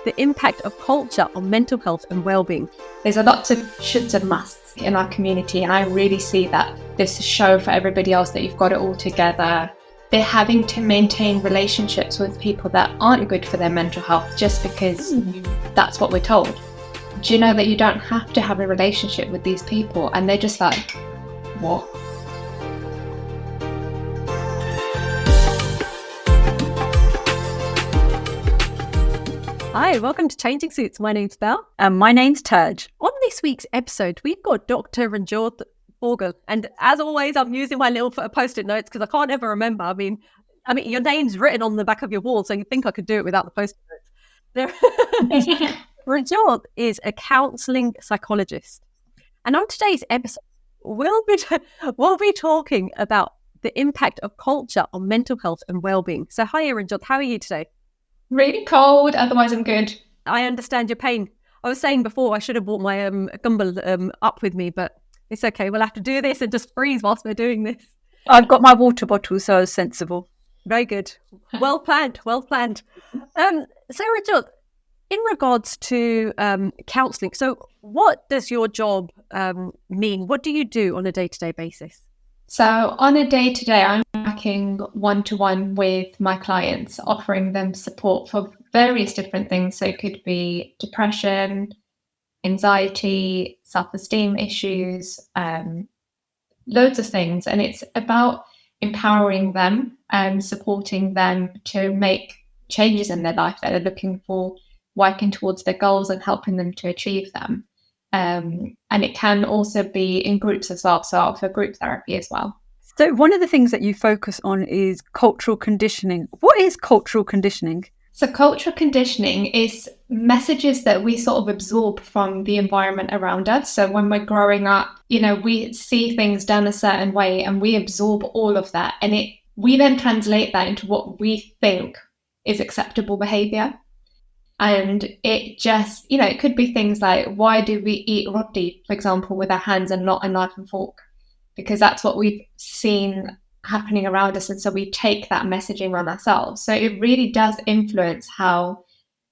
the impact of culture on mental health and well-being. There's a lot of shoulds and musts in our community, and I really see that this show for everybody else that you've got it all together. They're having to maintain relationships with people that aren't good for their mental health just because that's what we're told. Do you know that you don't have to have a relationship with these people? And they're just like, what? Hi, welcome to Changing Suits. My name's Bal. And my name's Taj. On this week's episode, we've got Dr. Ranjot Bhogal. And as always, I'm using my little post-it notes because I can't ever remember. I mean, your name's written on the back of your wall, so you'd think I could do it without the post-it notes. Ranjot is a counselling psychologist. And on today's episode, we'll be talking about the impact of culture on mental health and well-being. So hi, Ranjot, how are you today? Really cold, otherwise I'm good. I understand your pain. I was saying before I should have brought my gumball up with me, but it's okay. We'll have to do this and just freeze whilst we're doing this. I've got my water bottle, so it's sensible. Very good. Well planned. So Ranjot, in regards to counselling, so what does your job mean? What do you do on a day-to-day basis? So on a day-to-day, I'm working one-to-one with my clients, offering them support for various different things. So it could be depression, anxiety, self-esteem issues, loads of things. And it's about empowering them and supporting them to make changes in their life that they're looking for, working towards their goals and helping them to achieve them. And it can also be in groups as well. So I offer group therapy as well. So one of the things that you focus on is cultural conditioning. What is cultural conditioning? So cultural conditioning is messages that we sort of absorb from the environment around us. So when we're growing up, we see things done a certain way and we absorb all of that. And we then translate that into what we think is acceptable behavior. And it just, it could be things like, why do we eat roti, for example, with our hands and not a knife and fork? Because that's what we've seen happening around us. And so we take that messaging on ourselves. So it really does influence how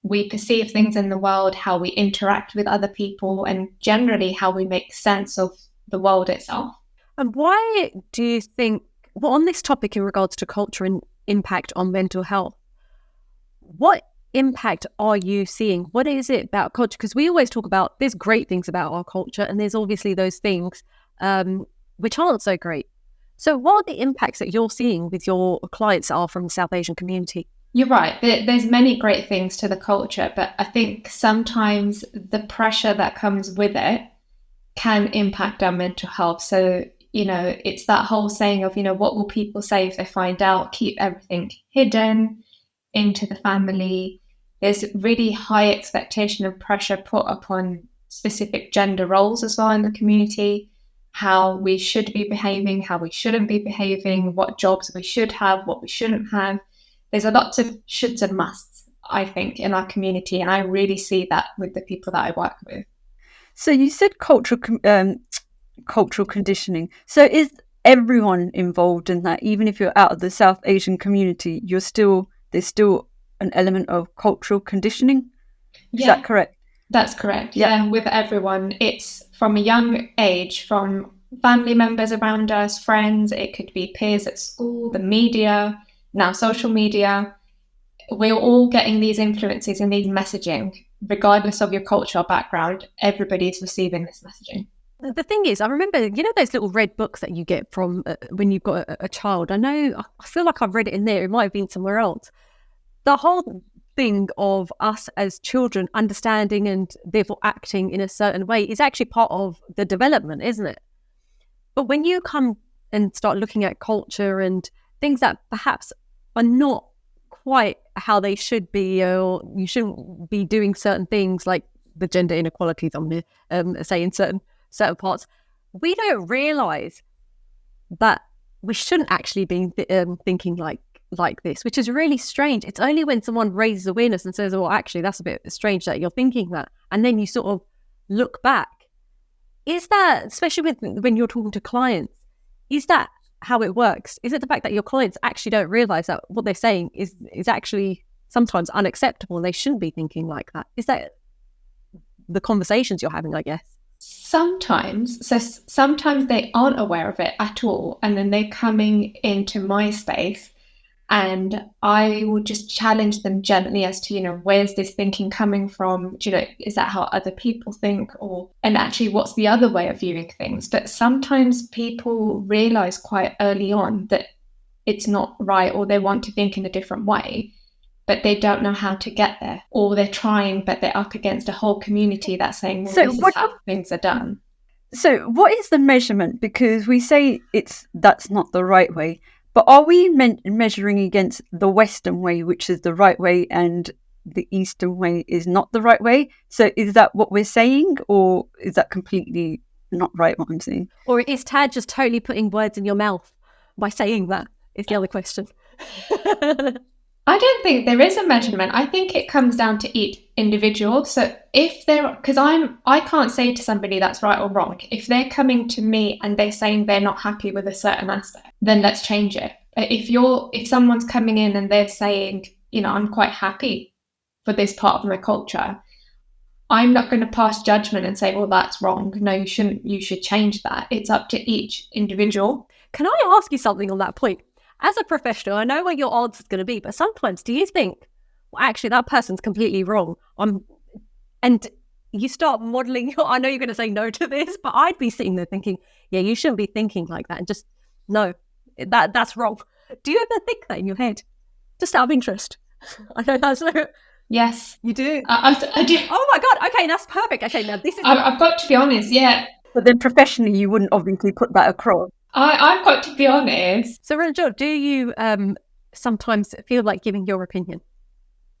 we perceive things in the world, how we interact with other people, and generally how we make sense of the world itself. And why do you think, on this topic in regards to culture and impact on mental health, what impact are you seeing? What is it about culture? Because we always talk about there's great things about our culture and there's obviously those things which aren't so great. So what are the impacts that you're seeing with your clients that are from the South Asian community? You're right. There's many great things to the culture, but I think sometimes the pressure that comes with it can impact our mental health. So, it's that whole saying of, what will people say if they find out? Keep everything hidden into the family. There's really high expectation and pressure put upon specific gender roles as well in the community, how we should be behaving, how we shouldn't be behaving, what jobs we should have, what we shouldn't have. There's a lot of shoulds and musts, I think, in our community, and I really see that with the people that I work with. So you said cultural conditioning. So is everyone involved in that? Even if you're out of the South Asian community, there's still an element of cultural conditioning? Is that correct? That's correct. Yeah, with everyone. It's from a young age, from family members around us, friends, it could be peers at school, the media, now social media. We're all getting these influences and these messaging, regardless of your cultural background. Everybody's receiving this messaging. The thing is, I remember, those little red books that you get from when you've got a child. I feel like I've read it in there. It might have been somewhere else. The whole thing of us as children understanding and therefore acting in a certain way is actually part of the development, isn't it? But when you come and start looking at culture and things that perhaps are not quite how they should be, or you shouldn't be doing certain things like the gender inequalities, I'm going to say in certain parts, we don't realise that we shouldn't actually be thinking like this, which is really strange. It's only when someone raises awareness and says, "Oh, actually, that's a bit strange that you're thinking that," and then you sort of look back. Is that, especially when you're talking to clients, is that how it works? Is it the fact that your clients actually don't realise that what they're saying is actually sometimes unacceptable and they shouldn't be thinking like that. Is that the conversations you're having, I guess? Sometimes they aren't aware of it at all, and then they're coming into my space, and I will just challenge them gently as to, where's this thinking coming from? Is that how other people think? And actually, what's the other way of viewing things? But sometimes people realize quite early on that it's not right, or they want to think in a different way, but they don't know how to get there, or they're trying, but they're up against a whole community that's saying, well, this is how things are done. So what is the measurement? Because we say that's not the right way, but are we measuring against the Western way, which is the right way, and the Eastern way is not the right way? So is that what we're saying, or is that completely not right, what I'm saying? Or is Tad just totally putting words in your mouth by saying that, is the other question. I don't think there is a measurement. I think it comes down to each individual. So because I can't say to somebody that's right or wrong. If they're coming to me and they're saying they're not happy with a certain aspect, then let's change it. If someone's coming in and they're saying, I'm quite happy for this part of my culture, I'm not going to pass judgment and say, well, that's wrong. No, you shouldn't. You should change that. It's up to each individual. Can I ask you something on that point? As a professional, I know what your answer is going to be, but sometimes do you think, well, actually, that person's completely wrong? And you start modeling, I know you're going to say no to this, but I'd be sitting there thinking, yeah, you shouldn't be thinking like that. And just, no, that's wrong. Do you ever think that in your head? Just out of interest. I know that's Yes. You do? I do. Oh my God. Okay, that's perfect. Okay, now this is... I've got to be honest, yeah. But then professionally, you wouldn't obviously put that across. I've got to be honest. So, Ranjot, do you sometimes feel like giving your opinion?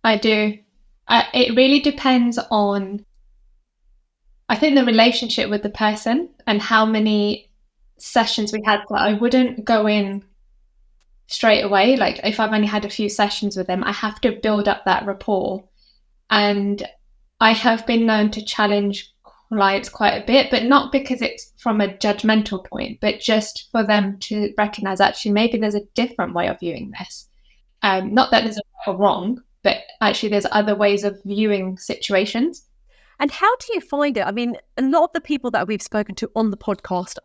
I do. It really depends on, I think, the relationship with the person and how many sessions we had. I wouldn't go in straight away. Like, if I've only had a few sessions with them, I have to build up that rapport. And I have been known to challenge clients quite a bit, but not because it's from a judgmental point, but just for them to recognize, actually, maybe there's a different way of viewing this. Not that there's a right or wrong, but actually there's other ways of viewing situations. And how do you find it? I mean, a lot of the people that we've spoken to on the podcast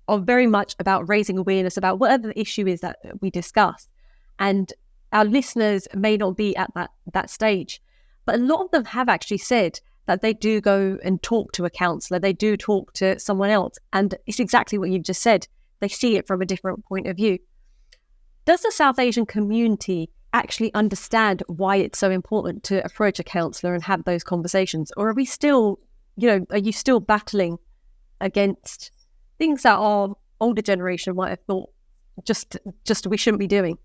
are very much about raising awareness about whatever the issue is that we discuss. And our listeners may not be at that stage, but a lot of them have actually said that they do go and talk to a counsellor, they do talk to someone else, and it's exactly what you've just said. They see it from a different point of view. Does the South Asian community actually understand why it's so important to approach a counsellor and have those conversations? Or are we still, are you still battling against things that our older generation might have thought just we shouldn't be doing?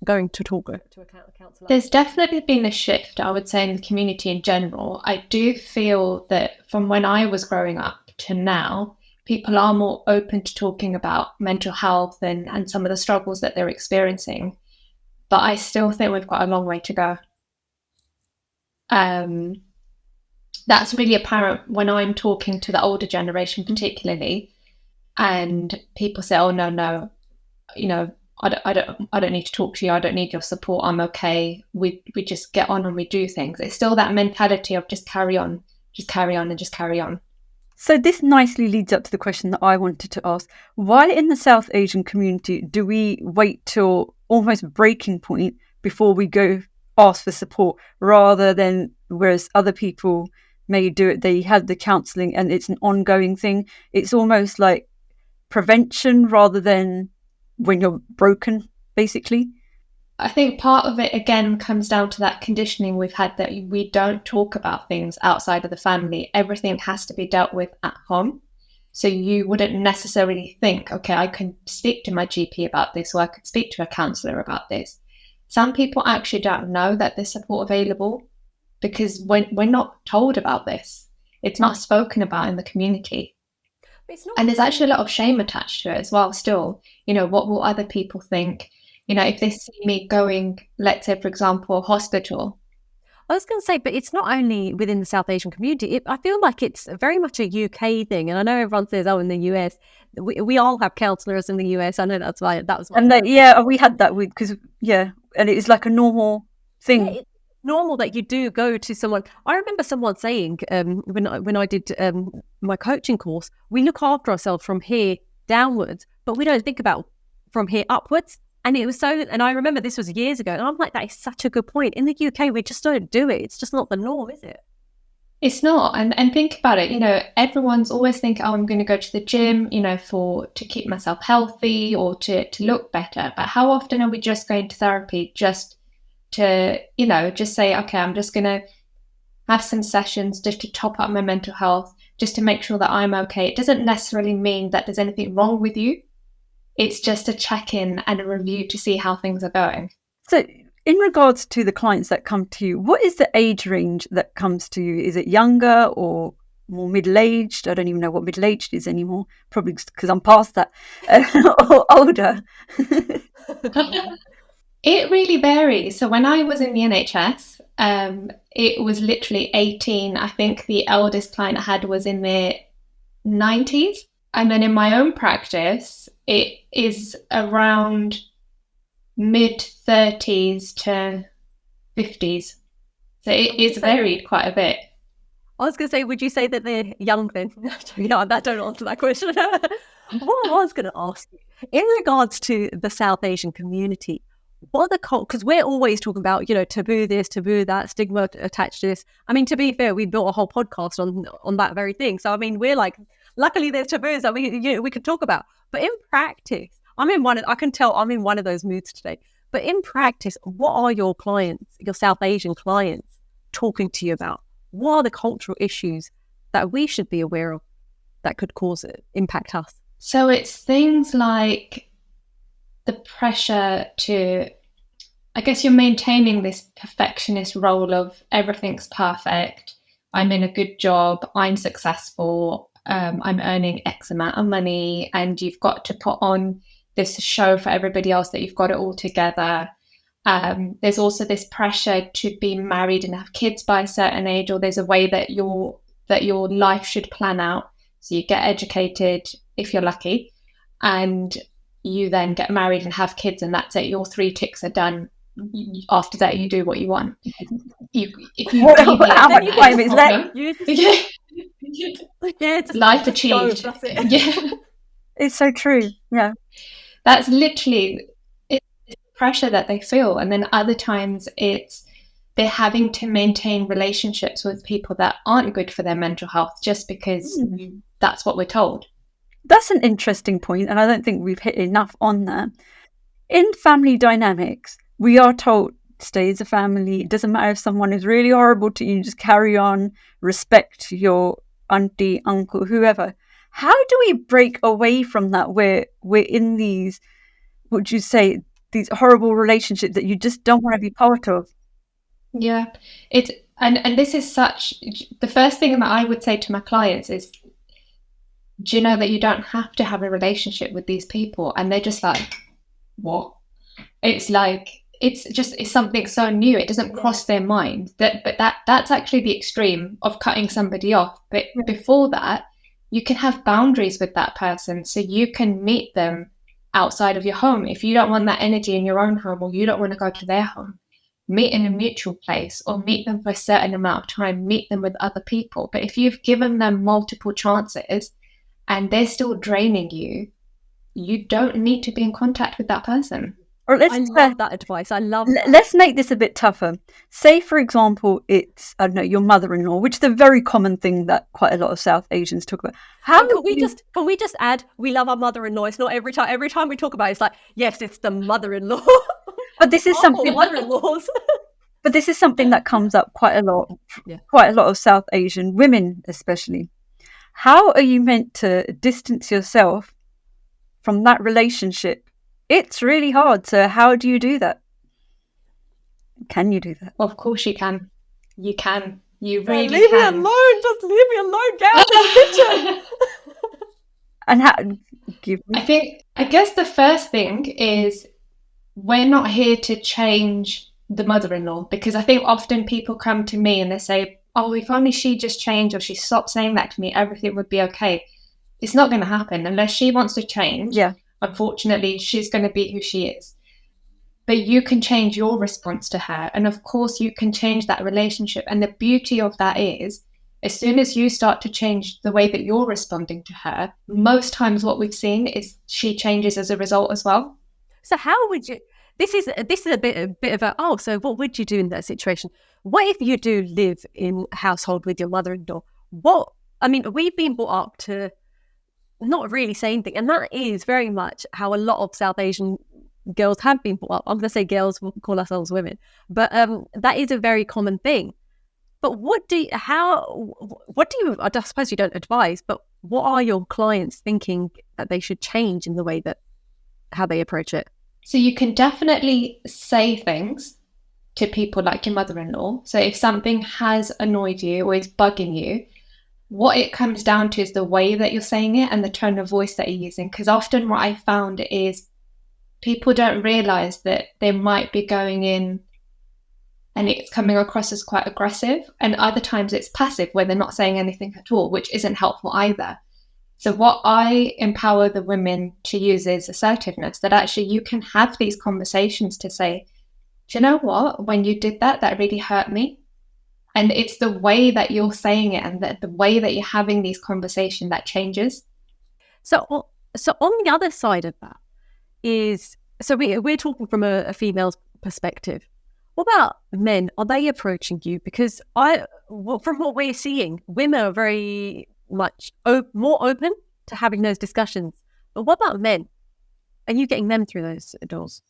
Going to talk to a counsellor? There's definitely been a shift, I would say, in the community in general. I do feel that from when I was growing up to now, people are more open to talking about mental health and some of the struggles that they're experiencing. But I still think we've got a long way to go. That's really apparent when I'm talking to the older generation, particularly, and people say, "Oh no, I don't need to talk to you. I don't need your support. I'm okay. We just get on and we do things." It's still that mentality of just carry on and just carry on. So this nicely leads up to the question that I wanted to ask. Why in the South Asian community do we wait till almost breaking point before we go ask for support, rather than whereas other people may do it, they have the counselling and it's an ongoing thing? It's almost like prevention rather than when you're broken, basically. I think part of it, again, comes down to that conditioning we've had that we don't talk about things outside of the family. Everything has to be dealt with at home. So you wouldn't necessarily think, okay, I can speak to my GP about this, or I could speak to a counsellor about this. Some people actually don't know that there's support available because we're not told about this. It's not spoken about in the community. And there's actually a lot of shame attached to it as well still. What will other people think? If they see me going, let's say, for example, hospital. I was going to say, but it's not only within the South Asian community. I feel like it's very much a UK thing. And I know everyone says, oh, in the US, we all have counsellors in the US. I know that's why that was. And we had that because, and it was like a normal thing. Yeah, it's normal that you do go to someone. I remember someone saying when I did my coaching course, we look after ourselves from here downwards, but we don't think about from here upwards. And it was so, and I remember this was years ago, and I'm like, that is such a good point. In the UK, we just don't do it. It's just not the norm, is it? It's not. And think about it, everyone's always thinking, oh, I'm going to go to the gym, to keep myself healthy or to look better. But how often are we just going to therapy just to, just say, okay, I'm just going to have some sessions just to top up my mental health, just to make sure that I'm okay. It doesn't necessarily mean that there's anything wrong with you. It's just a check-in and a review to see how things are going. So in regards to the clients that come to you, what is the age range that comes to you? Is it younger or more middle-aged? I don't even know what middle-aged is anymore, probably because I'm past that, or older. It really varies. So when I was in the NHS, it was literally 18. I think the eldest client I had was in their 90s. And then in my own practice, it is around mid-30s to 50s. So it's varied quite a bit. I was going to say, would you say that they're young then? No, that don't answer that question. What I was going to ask you, in regards to the South Asian community, what are the because we're always talking about, taboo this, taboo that, stigma attached to this. I mean, to be fair, we built a whole podcast on that very thing. So, I mean, we're like, luckily there's taboos that we can talk about. But in practice, I can tell I'm in one of those moods today. But in practice, what are your clients, your South Asian clients, talking to you about? What are the cultural issues that we should be aware of that could impact us? So it's things like the pressure to, I guess you're maintaining this perfectionist role of everything's perfect. I'm in a good job. I'm successful. I'm earning X amount of money, and you've got to put on this show for everybody else that you've got it all together. There's also this pressure to be married and have kids by a certain age, or there's a way that your life should plan out. So you get educated if you're lucky, and you then get married and have kids, and that's it. Your 3 ticks are done. After that, you do what you want. How much time is left? It's life achieved. Yeah, it's so true. Yeah, that's literally it's pressure that they feel, and then other times it's they're having to maintain relationships with people that aren't good for their mental health just because that's what we're told. That's an interesting point, and I don't think we've hit enough on that. In family dynamics, we are told stay as a family. It doesn't matter if someone is really horrible to you, just carry on, respect your auntie, uncle, whoever. How do we break away from that where we're in these, would you say, these horrible relationships that you just don't want to be part of? Yeah, and this is the first thing that I would say to my clients is, do you know that you don't have to have a relationship with these people? And they're just like, what? It's like, it's something so new. It doesn't cross their mind but that's actually the extreme of cutting somebody off. But before that, you can have boundaries with that person. So you can meet them outside of your home. If you don't want that energy in your own home, or you don't want to go to their home, meet in a mutual place, or meet them for a certain amount of time, meet them with other people. But if you've given them multiple chances and they're still draining you, you don't need to be in contact with that person. Or I love that advice. I love that. Let's make this a bit tougher. Say, for example, it's, I don't know, your mother-in-law, which is a very common thing that quite a lot of South Asians talk about. Can we just add, we love our mother-in-law. It's not every time we talk about it, it's like, yes, it's the mother-in-law. But this is something mother-in-laws. But this is something that comes up quite a lot. Quite a lot of South Asian women, especially. How are you meant to distance yourself from that relationship? It's really hard. So how do you do that? Can you do that? Of course you can. You can. You really leave can. Me alone. Just leave me alone. Get out of the kitchen. And how? I guess the first thing is, we're not here to change the mother-in-law, because I think often people come to me and they say, oh, if only she just changed, or she stopped saying that to me, everything would be okay. It's not going to happen unless she wants to change. Yeah. Unfortunately, she's going to be who she is. but you can change your response to her. And of course, you can change that relationship. And the beauty of that is, as soon as you start to change the way that you're responding to her, most times what we've seen is she changes as a result as well. So how would you? This is a bit of a so what would you do in that situation? What if you do live in a household with your mother-in-law? We've been brought up to not really say anything, and that is very much how a lot of South Asian girls have been brought up. I'm going to say girls, we'll call ourselves women, but that is a very common thing. But I suppose you don't advise, but what are your clients thinking that they should change in the way that how they approach it? So you can definitely say things to people like your mother-in-law. So if something has annoyed you or is bugging you, what it comes down to is the way that you're saying it and the tone of voice that you're using. Because often what I found is people don't realize that they might be going in and it's coming across as quite aggressive. And other times it's passive where they're not saying anything at all, which isn't helpful either. So what I empower the women to use is assertiveness, that actually you can have these conversations to say, do you know what, when you did that, that really hurt me. And it's the way that you're saying it and the way that you're having these conversations that changes. So on the other side of that is, so we're talking from a female's perspective. What about men? Are they approaching you? Because from what we're seeing, women are very much more open to having those discussions. But what about men? Are you getting them through those doors?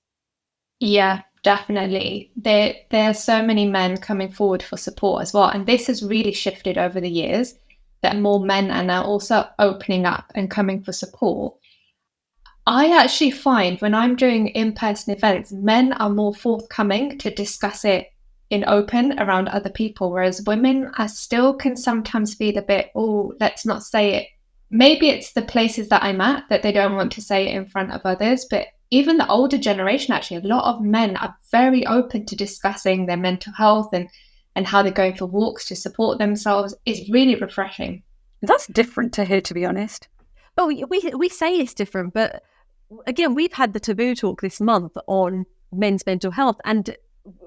Yeah, definitely. There are so many men coming forward for support as well. And this has really shifted over the years, that more men are now also opening up and coming for support. I actually find when I'm doing in-person events, men are more forthcoming to discuss it in open around other people, whereas women are still can sometimes feel a bit, oh, let's not say it. Maybe it's the places that I'm at that they don't want to say it in front of others, but even the older generation, actually, a lot of men are very open to discussing their mental health and how they're going for walks to support themselves. Is really refreshing. That's different to hear, to be honest. But we say it's different, but again, we've had the taboo talk this month on men's mental health, and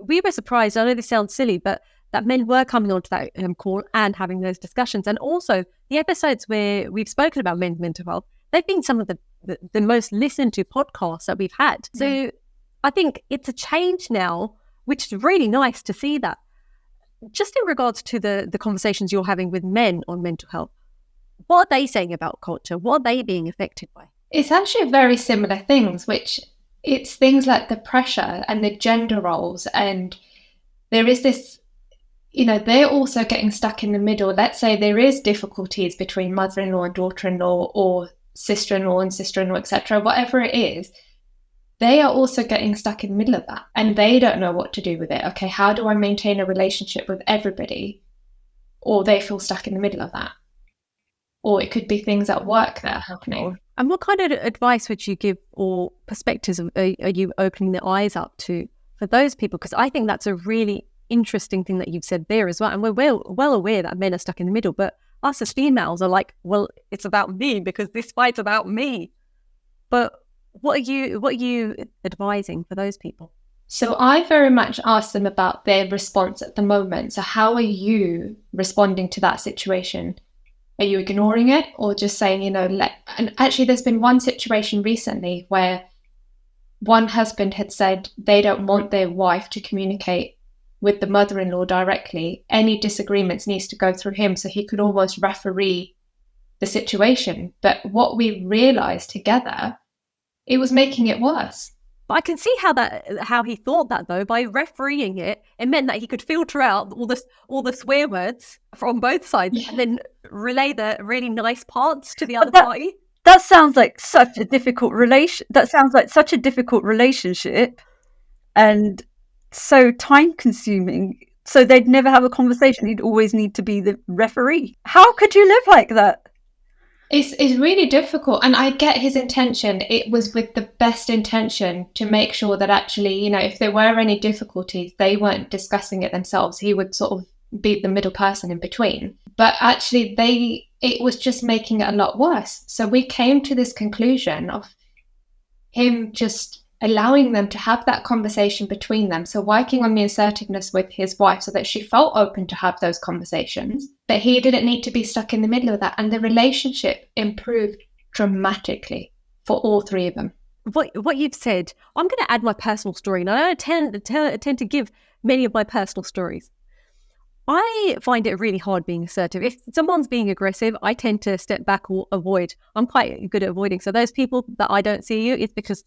we were surprised. I know this sounds silly, but that men were coming onto that call and having those discussions. And also the episodes where we've spoken about men's mental health, they've been some of the most listened to podcasts that we've had. So I think it's a change now, which is really nice to see that. Just in regards to the conversations you're having with men on mental health, what are they saying about culture? What are they being affected by? It's actually very similar things, which it's things like the pressure and the gender roles. And there is this, they're also getting stuck in the middle. Let's say there is difficulties between mother-in-law and daughter-in-law, or sister-in-law and sister-in-law, etc., whatever it is, they are also getting stuck in the middle of that. And they don't know what to do with it. Okay, how do I maintain a relationship with everybody? Or they feel stuck in the middle of that. Or it could be things at work that are happening. And what kind of advice would you give, or perspectives are you opening their eyes up to for those people? Because I think that's a really interesting thing that you've said there as well. And we're well aware that men are stuck in the middle, but us as females are like, well, it's about me because this fight's about me. But what are you advising for those people? So I very much ask them about their response at the moment. So how are you responding to that situation? Are you ignoring it, or just saying, and actually there's been one situation recently where one husband had said they don't want their wife to communicate with the mother-in-law directly. Any disagreements needs to go through him, so he could almost referee the situation. But what we realized together, it was making it worse. But I can see how he thought that, though. By refereeing it, it meant that he could filter out all the swear words from both sides, and then relay the really nice parts to the other party. That sounds like such a difficult relationship, and so time consuming. So they'd never have a conversation. He'd always need to be the referee. How could you live like that? It's really difficult, and I get his intention. It was with the best intention to make sure that actually, if there were any difficulties, they weren't discussing it themselves. He would sort of be the middle person in between. But actually, it was just making it a lot worse. So we came to this conclusion of him just allowing them to have that conversation between them. So working on the assertiveness with his wife so that she felt open to have those conversations, but he didn't need to be stuck in the middle of that. And the relationship improved dramatically for all three of them. What you've said, I'm going to add my personal story. And I tend to give many of my personal stories. I find it really hard being assertive. If someone's being aggressive, I tend to step back or avoid. I'm quite good at avoiding. So those people that I don't see you, it's because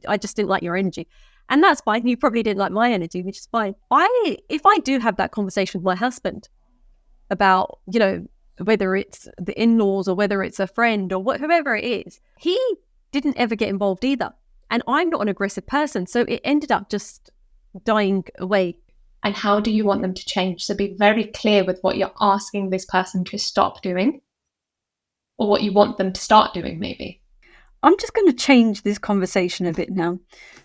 I just didn't like your energy. And that's fine. You probably didn't like my energy, which is fine. If I do have that conversation with my husband about, whether it's the in-laws or whether it's a friend or whoever it is, he didn't ever get involved either. And I'm not an aggressive person. So it ended up just dying away. And how do you want them to change? So be very clear with what you're asking this person to stop doing, or what you want them to start doing, maybe. I'm just going to change this conversation a bit now.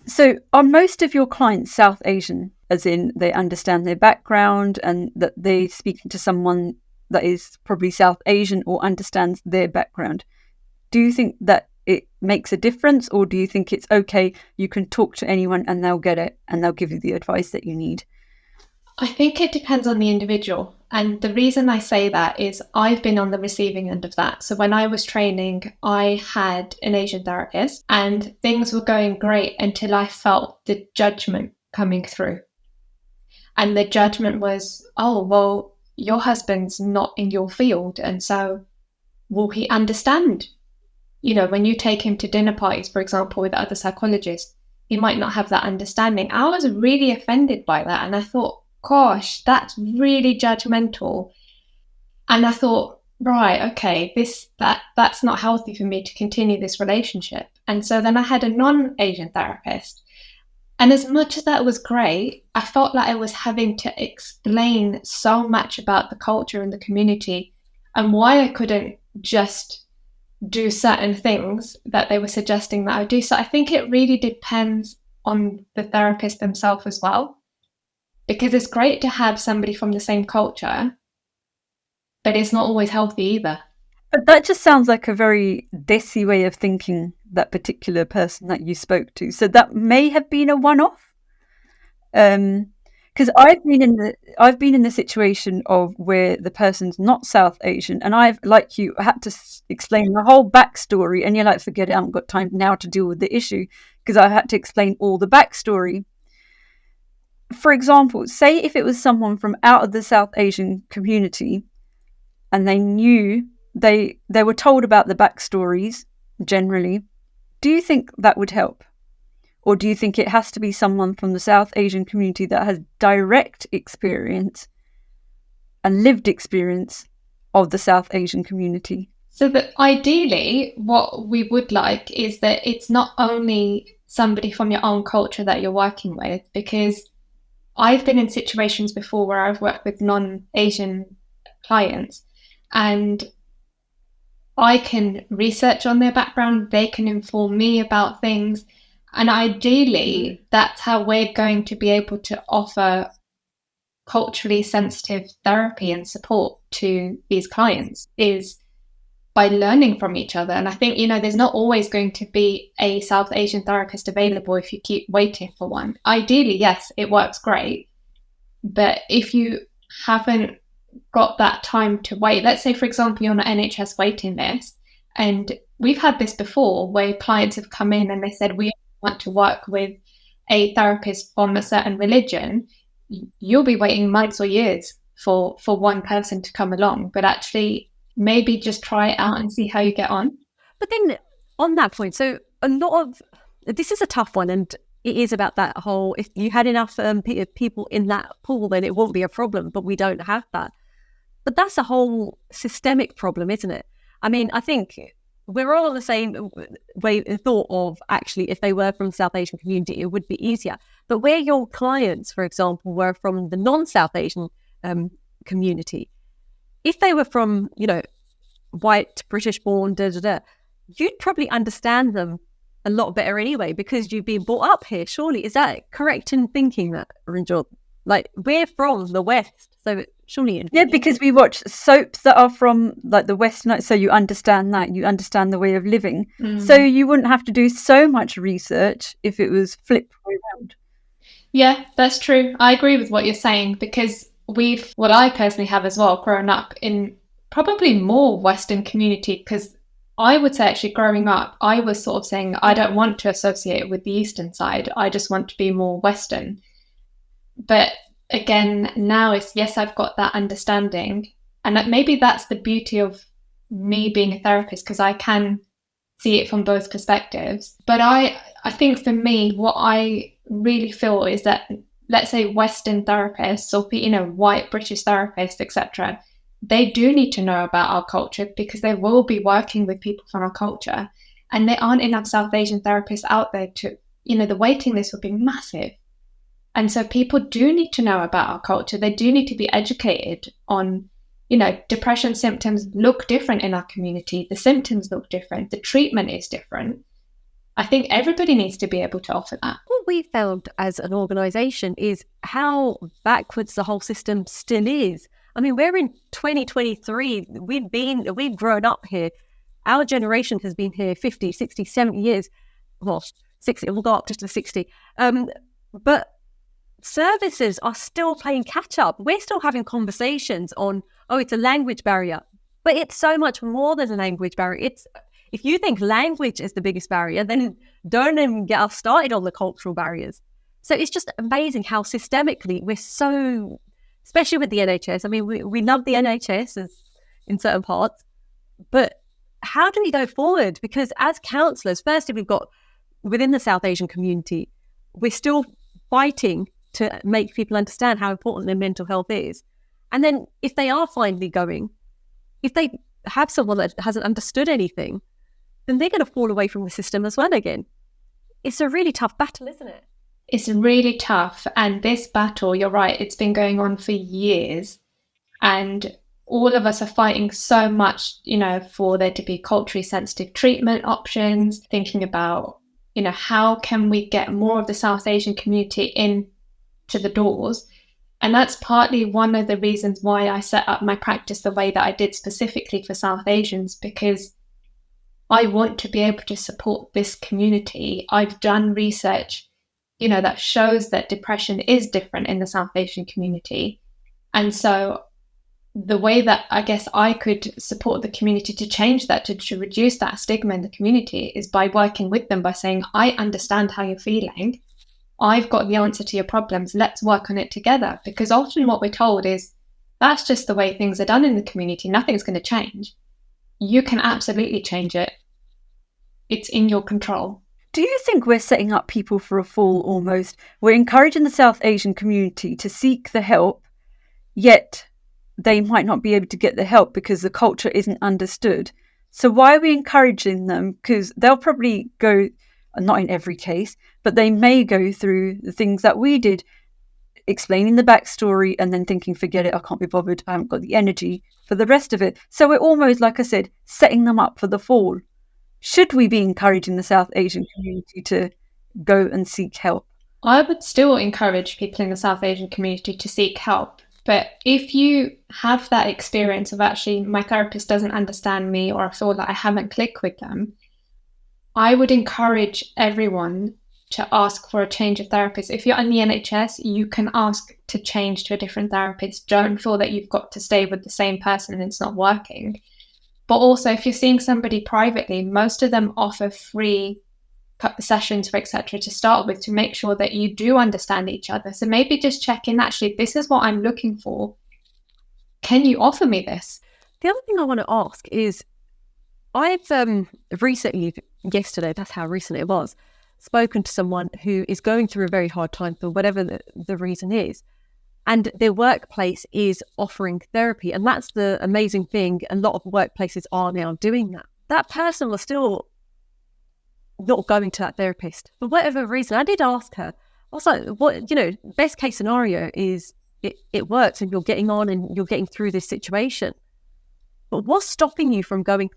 So are most of your clients South Asian, as in they understand their background and that they're speaking to someone that is probably South Asian or understands their background? Do you think that it makes a difference, or do you think it's okay, you can talk to anyone and they'll get it and they'll give you the advice that you need? I think it depends on the individual. And the reason I say that is I've been on the receiving end of that. So when I was training, I had an Asian therapist and things were going great until I felt the judgment coming through. And the judgment was, oh, well, your husband's not in your field. And so will he understand? When you take him to dinner parties, for example, with other psychologists, he might not have that understanding. I was really offended by that. And I thought, gosh, that's really judgmental. And I thought, right, okay, that's not healthy for me to continue this relationship. And so then I had a non-Asian therapist. And as much as that was great, I felt like I was having to explain so much about the culture and the community and why I couldn't just do certain things that they were suggesting that I do. So I think it really depends on the therapist themselves as well. Because it's great to have somebody from the same culture, but it's not always healthy either. But that just sounds like a very desi way of thinking, that particular person that you spoke to. So that may have been a one-off. Because I've been in the situation of where the person's not South Asian, and I've, like you, had to explain the whole backstory, and you're like, forget it, I haven't got time now to deal with the issue, because I had to explain all the backstory. For example, say if it was someone from out of the South Asian community and they knew, they were told about the backstories generally, do you think that would help? Or do you think it has to be someone from the South Asian community that has direct experience and lived experience of the South Asian community? So that ideally, what we would like is that it's not only somebody from your own culture that you're working with, because I've been in situations before where I've worked with non-Asian clients and I can research on their background, they can inform me about things. And ideally, that's how we're going to be able to offer culturally sensitive therapy and support to these clients, is by learning from each other. And I think, there's not always going to be a South Asian therapist available if you keep waiting for one. Ideally, yes, it works great. But if you haven't got that time to wait, let's say, for example, you're on an NHS waiting list, and we've had this before where clients have come in and they said, we want to work with a therapist from a certain religion, you'll be waiting months or years for one person to come along. But actually, maybe just try it out and see how you get on. But then on that point, so a lot of this is a tough one, and it is about that whole, if you had enough people in that pool, then it won't be a problem, but we don't have that. But that's a whole systemic problem, isn't it? I mean, I think we're all on the same way thought of, actually, if they were from the South Asian community, it would be easier. But where your clients, for example, were from the non-South Asian community, if they were from, white, British born, you'd probably understand them a lot better anyway, because you've been brought up here, surely. Is that correct in thinking that, Ranjot? Like, we're from the West, so Surely. Yeah, because we watch soaps that are from like the Western, so you understand that, you understand the way of living. So you wouldn't have to do so much research if it was flipped way around. Yeah, that's true. I agree with what you're saying, because what I personally have as well, grown up in probably more Western community, because I would say actually growing up, I was sort of saying, I don't want to associate with the Eastern side. I just want to be more Western. But again, now it's, yes, I've got that understanding. And maybe that's the beauty of me being a therapist, because I can see it from both perspectives. But I think for me, what I really feel is that, let's say Western therapists or white British therapists, etc., they do need to know about our culture, because they will be working with people from our culture, and there aren't enough South Asian therapists out there to, the waiting list would be massive. And so people do need to know about our culture. They do need to be educated on, depression symptoms look different in our community. The symptoms look different. The treatment is different. I think everybody needs to be able to offer that. What we found as an organisation is how backwards the whole system still is. I mean, we're in 2023. We've grown up here. Our generation has been here 50, 60, 70 years. Well, 60, we'll go up just to 60. But services are still playing catch up. We're still having conversations on, it's a language barrier. But it's so much more than a language barrier. If you think language is the biggest barrier, then don't even get us started on the cultural barriers. So it's just amazing how systemically we're so, especially with the NHS. I mean, we love the NHS in certain parts, but how do we go forward? Because as counsellors, firstly, we've got within the South Asian community, we're still fighting to make people understand how important their mental health is. And then if they are finally going, if they have someone that hasn't understood anything, then they're going to fall away from the system as well again. It's a really tough battle, isn't it? It's really tough. And this battle, you're right, it's been going on for years. And all of us are fighting so much, for there to be culturally sensitive treatment options, thinking about, how can we get more of the South Asian community in to the doors. And that's partly one of the reasons why I set up my practice the way that I did specifically for South Asians, because I want to be able to support this community. I've done research, that shows that depression is different in the South Asian community. And so the way that I guess I could support the community to change that, to reduce that stigma in the community, is by working with them, by saying, I understand how you're feeling. I've got the answer to your problems. Let's work on it together. Because often what we're told is, that's just the way things are done in the community. Nothing's going to change. You can absolutely change it. It's in your control. Do you think we're setting up people for a fall almost? We're encouraging the South Asian community to seek the help, yet they might not be able to get the help because the culture isn't understood. So why are we encouraging them? Because they'll probably go, not in every case, but they may go through the things that we did, explaining the backstory and then thinking, forget it, I can't be bothered, I haven't got the energy for the rest of it. So we're almost, like I said, setting them up for the fall. Should we be encouraging the South Asian community to go and seek help? I would still encourage people in the South Asian community to seek help. But if you have that experience of, actually, my therapist doesn't understand me, or I feel that I haven't clicked with them, I would encourage everyone to ask for a change of therapist. If you're in the NHS, you can ask to change to a different therapist. Don't feel that you've got to stay with the same person and it's not working. But also, if you're seeing somebody privately, most of them offer free sessions, for etc., to start with, to make sure that you do understand each other. So maybe just check in, actually, this is what I'm looking for. Can you offer me this? The other thing I want to ask is, I've recently, yesterday, that's how recent it was, spoken to someone who is going through a very hard time for whatever the reason is. And their workplace is offering therapy. And that's the amazing thing. A lot of workplaces are now doing that. That person was still not going to that therapist for whatever reason. I did ask her, I was like, what, best case scenario is it works and you're getting on and you're getting through this situation. But what's stopping you from going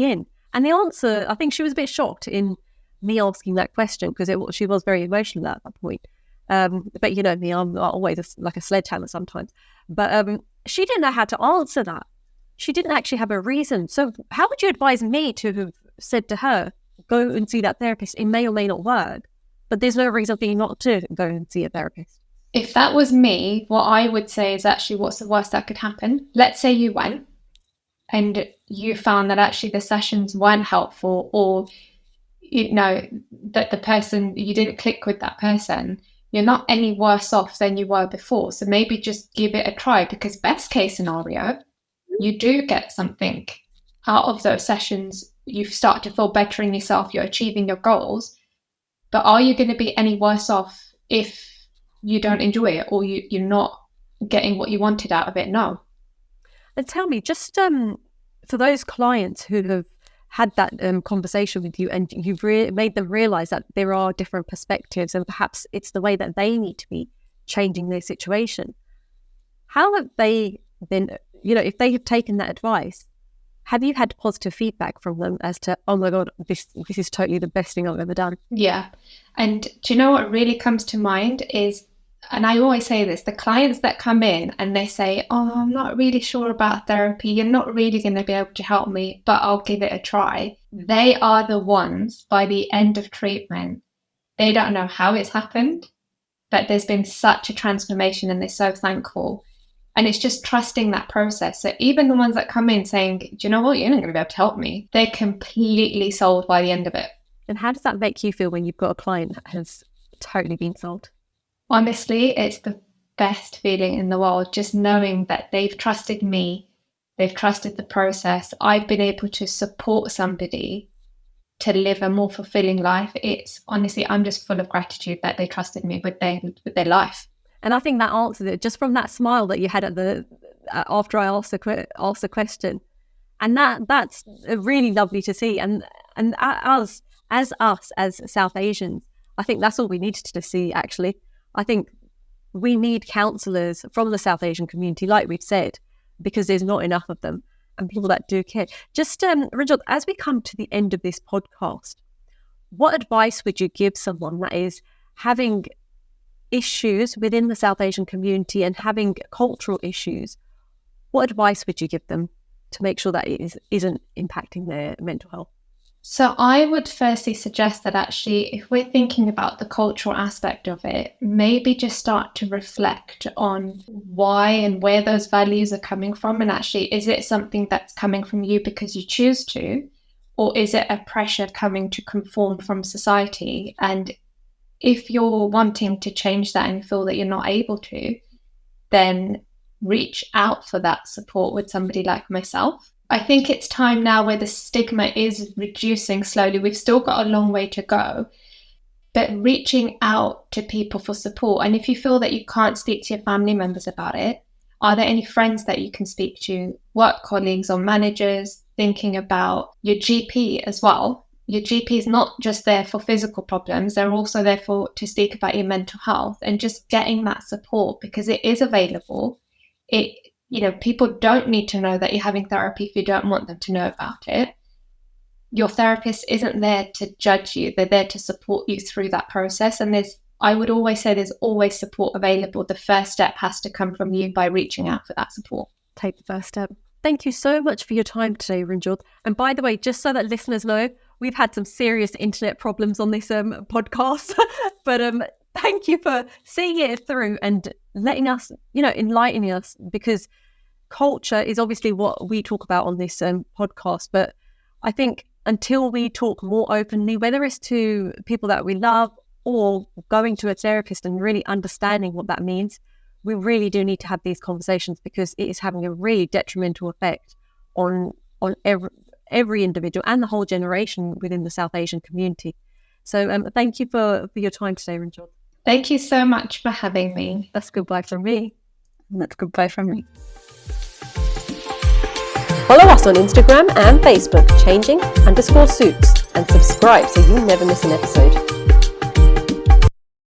in? And the answer, I think she was a bit shocked in me asking that question, because she was very emotional at that point. But you know me, I'm always like a sledgehammer sometimes. But she didn't know how to answer that. She didn't actually have a reason. So how would you advise me to have said to her, go and see that therapist? It may or may not work, but there's no reason for you not to go and see a therapist. If that was me, what I would say is actually, what's the worst that could happen? Let's say you went and you found that actually the sessions weren't helpful, or, you know, that the person, you didn't click with that person. You're not any worse off than you were before. So maybe just give it a try, because best case scenario, you do get something out of those sessions. You start to feel better in yourself. You're achieving your goals. But are you going to be any worse off if you don't enjoy it, or you're not getting what you wanted out of it? No. And tell me, just for those clients who have had that conversation with you and you've made them realize that there are different perspectives and perhaps it's the way that they need to be changing their situation, how have they then, if they have taken that advice, have you had positive feedback from them as to, oh my God, this is totally the best thing I've ever done? Yeah. And do you know what really comes to mind is, and I always say this, the clients that come in and they say, oh, I'm not really sure about therapy, you're not really going to be able to help me, but I'll give it a try. They are the ones, by the end of treatment, they don't know how it's happened, but there's been such a transformation and they're so thankful. And it's just trusting that process. So even the ones that come in saying, do you know what, you're not going to be able to help me, they're completely sold by the end of it. And how does that make you feel when you've got a client that has totally been sold? Honestly, it's the best feeling in the world, just knowing that they've trusted me, they've trusted the process. I've been able to support somebody to live a more fulfilling life. It's honestly, I'm just full of gratitude that they trusted me with their life. And I think that answers it, just from that smile that you had at the after I asked the question, and that's really lovely to see. And as South Asians, I think that's all we needed to see. Actually, I think we need counsellors from the South Asian community, like we've said, because there's not enough of them, and people that do care. Just Ranjot, as we come to the end of this podcast, what advice would you give someone that is having issues within the South Asian community and having cultural issues? What advice would you give them to make sure that it isn't impacting their mental health? So I would firstly suggest that actually, if we're thinking about the cultural aspect of it, maybe just start to reflect on why and where those values are coming from. And actually, is it something that's coming from you because you choose to, or is it a pressure coming to conform from society? And if you're wanting to change that and feel that you're not able to, then reach out for that support with somebody like myself. I think it's time now where the stigma is reducing slowly. We've still got a long way to go, but reaching out to people for support. And if you feel that you can't speak to your family members about it, are there any friends that you can speak to, work colleagues or managers? Thinking about your GP as well. Your GP is not just there for physical problems, they're also there to speak about your mental health, and just getting that support, because it is available. People don't need to know that you're having therapy if you don't want them to know about it. Your therapist isn't there to judge you, they're there to support you through that process. And I would always say there's always support available. The first step has to come from you by reaching out for that support. Take the first step. Thank you so much for your time today, Ranjot. And by the way, just so that listeners know, we've had some serious internet problems on this podcast, but thank you for seeing it through and letting us, enlightening us, because culture is obviously what we talk about on this podcast. But I think until we talk more openly, whether it's to people that we love or going to a therapist and really understanding what that means, we really do need to have these conversations, because it is having a really detrimental effect on every individual and the whole generation within the South Asian community. So thank you for your time today, Ranjot. Thank you so much for having me. That's goodbye from me. And that's goodbye from me. Follow us on Instagram and Facebook, changing_suits, and subscribe so you never miss an episode.